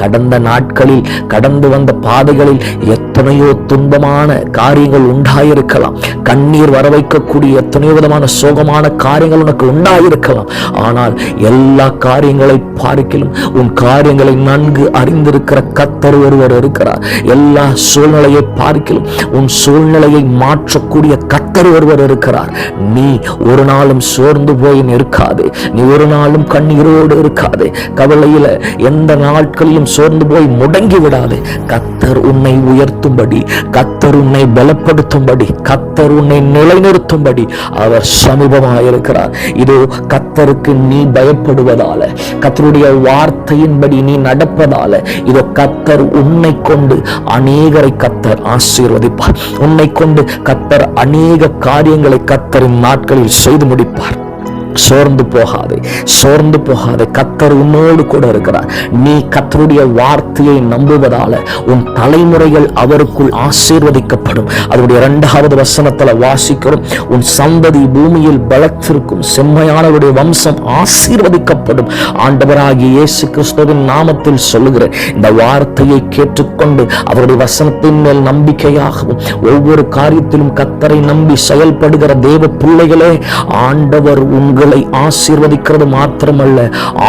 கடந்த நாட்களில் கடந்து வந்த பாதைகளில் எத்தனையோ துன்பமான காரியங்கள் உண்டாயிருக்கலாம். கண்ணீர் வர வைக்கக்கூடிய எத்தனையோ விதமான சோகமான காரியங்கள் உனக்கு உண்டாயிருக்கலாம். ஆனால் எல்லா காரியங்களை பார்க்கிலும் உன் காரியங்களை நன்கு அறிந்திருக்கிற கர்த்தர் ஒருவர் இருக்கிறார். எல்லா சூழ்நிலையை பார்க்கிலும் உன் சூழ்நிலையை மாற்றக்கூடிய கர்த்தர் ஒருவர் இருக்கிறார். நீ ஒரு நாளும் சோர்ந்து போய் நிற்காதே. நீ ஒரு நாளும் கண்ணீரோடு இருக்காதே. கவலையில எந்த நாட்களிலும் சோர்ந்து போய் முடங்கி விடாதே. கர்த்தர் உன்னை உயர்த்தும்படி, கர்த்தர் உன்னை பலப்படுத்தும்படி, கர்த்தர் உன்னை நிலைநிறுத்தும்படி அவர் சமீபமாயிருக்கிறார். இதோ கர்த்தருக்கு நீ பயப்படுவதால, கர்த்தருடைய வார்த்தையின்படி நீ நடப்பதால, இதோ கர்த்தர் உன்னை கொண்டு அநேகரை கர்த்தர் ஆசீர்வதிப்பார். உன்னை கொண்டு கர்த்தர் அநேக காரியங்களை கர்த்தரின் நாட்களில் செய்து முடிப்பார். சோர்ந்து போகாதே, சோர்ந்து போகாதே. கர்த்தர் உன்னோடு கூட இருக்கிறார். நீ கர்த்தருடைய வார்த்தையை நம்புவதால உன் தலைமுறைகள் அவருக்குள் ஆசீர்வதிக்கப்படும். அதனுடைய 2வது வசனத்துல வாசிக்கிறோம், உன் சந்ததி பூமியில் பலத்திற்கும் செம்மையானவருடைய வம்சம் ஆசீர்வதிக்கப்படும். ஆண்டவராகிய இயேசு கிறிஸ்துவின் நாமத்தில் சொல்லுகிறேன். இந்த வார்த்தையை கேட்டுக்கொண்டு அவருடைய வசனத்தின் மேல் நம்பிக்கையாகவும் ஒவ்வொரு காரியத்திலும் கர்த்தரை நம்பி செயல்படுகிற தேவ பிள்ளைகளே, ஆண்டவர் உங்கள் ஆசீர்வதிக்கிறது மாத்திரமல்ல,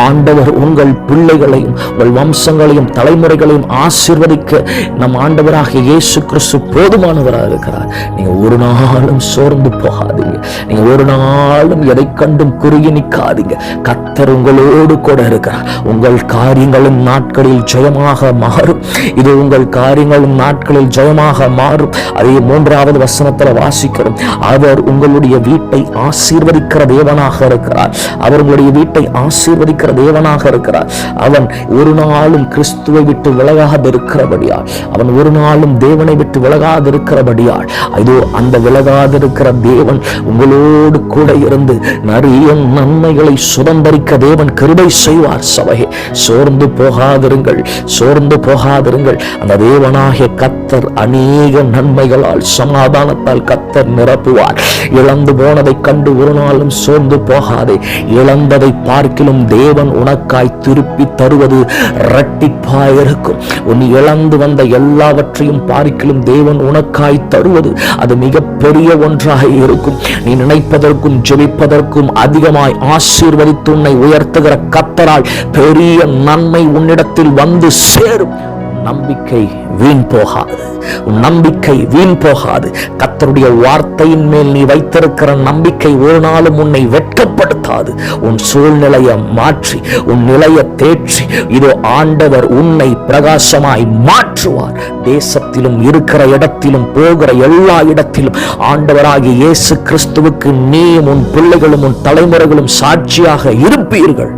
ஆண்டவர் உங்கள் பிள்ளைகளையும் உங்கள் வம்சங்களையும் தலைமுறைகளையும் ஆசீர்வதிக்க நம் ஆண்டவராகிய இயேசு கிறிஸ்து போதுமானவராக இருக்கிறார். நீங்க ஒரு நாளும் சோர்ந்து போகாதீங்க. நீங்க ஒரு நாளும் எதை கண்டும் குறுகி நிற்காதீங்க. கர்த்தர் உங்களோடு கூட இருக்கிறார். உங்கள் காரியங்களும் நாட்களில் ஜெயமாக மாறும். இது உங்கள் காரியங்களும் நாட்களில் ஜெயமாக மாறும். அதே 3வது வசனத்துல வாசிக்கிறோம், அவர் உங்களுடைய வீட்டை ஆசீர்வதிக்கிற தேவனாக இருக்கிறார். அவர்களுடைய வீட்டை ஆசீர்வதிக்கிற தேவனாக இருக்கிறார். அவன் ஒரு நாளும் கிறிஸ்துவை விட்டு விலகாது இருக்கிறபடியால், அவன் ஒரு நாளும் தேவனை விட்டு விலகாது இருக்கிறபடியால், இதோ அந்த விலகாது இருக்கிற தேவன் உங்களோடு கூட இருந்து நிறைய நன்மைகளை சுதந்தரிக்க தேவன் கிருபை செய்வார். சபையே, சோர்ந்து போகாதிருங்கள், சோர்ந்து போகாதிருங்கள். அந்த தேவனாகிய கர்த்தர் அநேக நன்மைகளால் சமாதானத்தால் கர்த்தர் நிரப்புவார். இழந்து போனதை கண்டு ஒரு நாளும் சோர்ந்து போகாதே. இழந்ததை பார்க்கிலும் தேவன் உனக்காய் திருப்பி தருவது இரட்டிப்பாயிருக்கும். உன் இழந்து வந்த எல்லாவற்றையும் பார்க்கிலும் தேவன் உனக்காய் தருவது அது மிக பெரிய ஒன்றாக இருக்கும். நீ நினைப்பதற்கும் ஜெபிப்பதற்கும் அதிகமாய் ஆசீர்வதித்து உன்னை உயர்த்துகிற கர்த்தரால் பெரிய நன்மை உன்னிடத்தில் வந்து சேரும். நம்பிக்கை வீண் போகாது, நம்பிக்கை வீண் போகாது. கர்த்தருடைய வார்த்தையின் மேல் நீ வைத்திருக்கிற நம்பிக்கை ஒரு நாளும் உன்னை வெட்கப்படுத்தாது. உன் சூழ்நிலையை மாற்றி, உன் நிலையை தேற்றி, இதோ ஆண்டவர் உன்னை பிரகாசமாய் மாற்றுவார். தேசத்திலும் இருக்கிற இடத்திலும் போகிற எல்லா இடத்திலும் ஆண்டவராகிய இயேசு கிறிஸ்துவுக்கு நீயும் உன் பிள்ளைகளும் உன் தலைமுறைகளும் சாட்சியாக இருப்பீர்கள்.